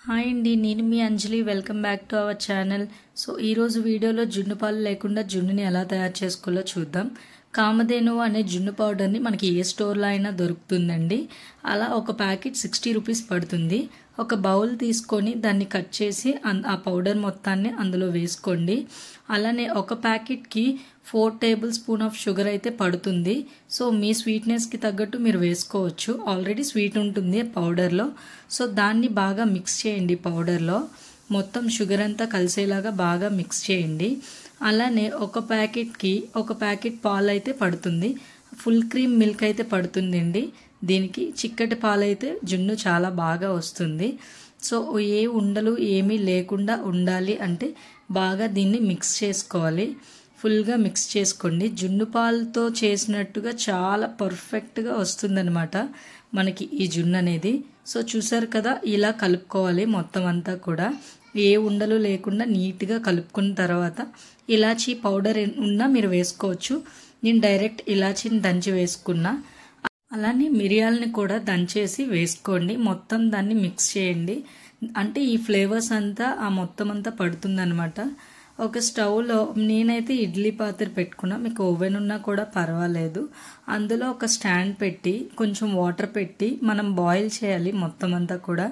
Hi అండి, నేను మీ Anjali. Welcome back to our channel. So ఈరోజు వీడియోలో జున్ను పాలు లేకుండా జున్నుని ఎలా తయారు చేసుకోవాలో చూద్దాం. కామధేను అనే జున్ను పౌడర్ని మనకి ఏ స్టోర్లో అయినా దొరుకుతుందండి. అలా ఒక ప్యాకెట్ 60 రూపీస్ పడుతుంది. ఒక బౌల్ తీసుకొని దాన్ని కట్ చేసి ఆ పౌడర్ మొత్తాన్ని అందులో వేసుకోండి. అలానే ఒక ప్యాకెట్కి 4 టేబుల్ స్పూన్ ఆఫ్ షుగర్ అయితే పడుతుంది. సో మీ స్వీట్నెస్కి తగ్గట్టు మీరు వేసుకోవచ్చు. ఆల్రెడీ స్వీట్ ఉంటుంది పౌడర్లో. సో దాన్ని బాగా మిక్స్ చేయండి. పౌడర్లో మొత్తం షుగర్ అంతా కలిసేలాగా బాగా మిక్స్ చేయండి. అలానే ఒక ప్యాకెట్ పాలు అయితే పడుతుంది. ఫుల్ క్రీమ్ మిల్క్ అయితే పడుతుందండి. దీనికి చిక్కటి పాలు అయితే జున్ను చాలా బాగా వస్తుంది. సో ఏ ఉండలు ఏమీ లేకుండా ఉండాలి అంటే బాగా దీన్ని మిక్స్ చేసుకోవాలి. ఫుల్గా మిక్స్ చేసుకోండి. జున్ను పాలతో చేసినట్టుగా చాలా పర్ఫెక్ట్గా వస్తుందన్నమాట మనకి ఈ జున్ను అనేది. సో చూసారు కదా, ఇలా కలుపుకోవాలి మొత్తం అంతా కూడా. ఏ ఉండలు లేకుండా నీట్గా కలుపుకున్న తర్వాత ఇలాచీ పౌడర్ ఉన్నా మీరు వేసుకోవచ్చు. నేను డైరెక్ట్ ఇలాచీని దంచి వేసుకున్నా. అలానే మిరియాలని కూడా దంచేసి వేసుకోండి. మొత్తం దాన్ని మిక్స్ చేయండి. అంటే ఈ ఫ్లేవర్స్ అంతా ఆ మొత్తం అంతా పడుతుందన్నమాట. ఒక స్టవ్లో నేనైతే ఇడ్లీ పాత్ర పెట్టుకున్నా, మీకు ఓవెన్ ఉన్నా కూడా పర్వాలేదు. అందులో ఒక స్టాండ్ పెట్టి కొంచెం వాటర్ పెట్టి మనం బాయిల్ చేయాలి. మొత్తం అంతా కూడా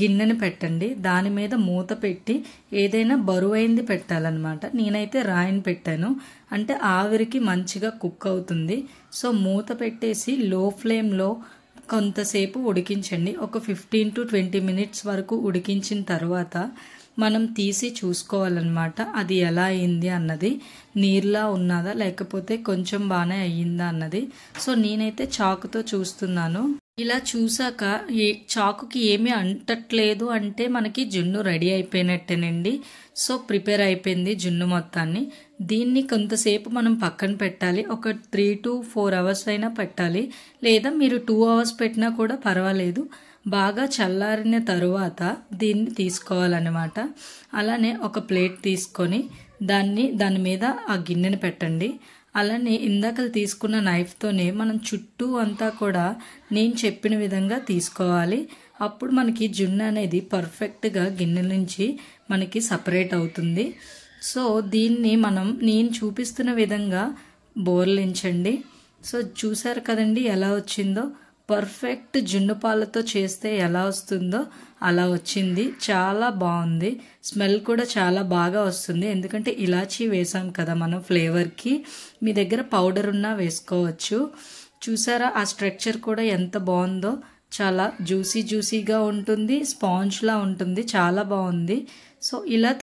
గిన్నెని పెట్టండి. దాని మీద మూత పెట్టి ఏదైనా బరువైంది పెట్టాలన్నమాట. నేనైతే రాయిని పెట్టాను, అంటే ఆవిరికి మంచిగా కుక్ అవుతుంది. సో మూత పెట్టేసి లో ఫ్లేమ్లో కొంతసేపు ఉడికించండి. ఒక 15 to 20 మినిట్స్ వరకు ఉడికించిన తర్వాత మనం తీసి చూసుకోవాలన్నమాట అది ఎలా అయింది అన్నది. నీరులా ఉన్నదా లేకపోతే కొంచెం బాగానే అయ్యిందా అన్నది. సో నేనైతే చాకుతో చూస్తున్నాను. ఇలా చూసాక చాకుకి ఏమీ అంటట్లేదు అంటే మనకి జున్ను రెడీ అయిపోయినట్టేనండి. సో ప్రిపేర్ అయిపోయింది జున్ను మొత్తాన్ని. దీన్ని కొంతసేపు మనం పక్కన పెట్టాలి. ఒక 3 to 4 అవర్స్ అయినా పెట్టాలి, లేదా మీరు 2 అవర్స్ పెట్టినా కూడా పర్వాలేదు. బాగా చల్లారిన తరువాత దీన్ని తీసుకోవాలన్నమాట. అలానే ఒక ప్లేట్ తీసుకొని దాని మీద ఆ గిన్నెని పెట్టండి. అలానే ఇందాక తీసుకున్న నైఫ్తోనే మనం చుట్టూ అంతా కూడా నేను చెప్పిన విధంగా తీసుకోవాలి. అప్పుడు మనకి జున్ను అనేది పర్ఫెక్ట్గా గిన్నె నుంచి మనకి సపరేట్ అవుతుంది. సో దీన్ని నేను చూపిస్తున్న విధంగా బోర్లించండి. సో చూసారు కదండి ఎలా వచ్చిందో. పర్ఫెక్ట్ జున్ను పాలతో చేస్తే ఎలా వస్తుందో అలా వచ్చింది. చాలా బాగుంది. స్మెల్ కూడా చాలా బాగా వస్తుంది, ఎందుకంటే ఇలాచీ వేసాం కదా మనం ఫ్లేవర్కి. మీ దగ్గర పౌడర్ ఉన్నా వేసుకోవచ్చు. చూసారా ఆ స్ట్రక్చర్ కూడా ఎంత బాగుందో. చాలా జ్యూసీగా ఉంటుంది, స్పాంజ్లా ఉంటుంది. చాలా బాగుంది. సో ఇలా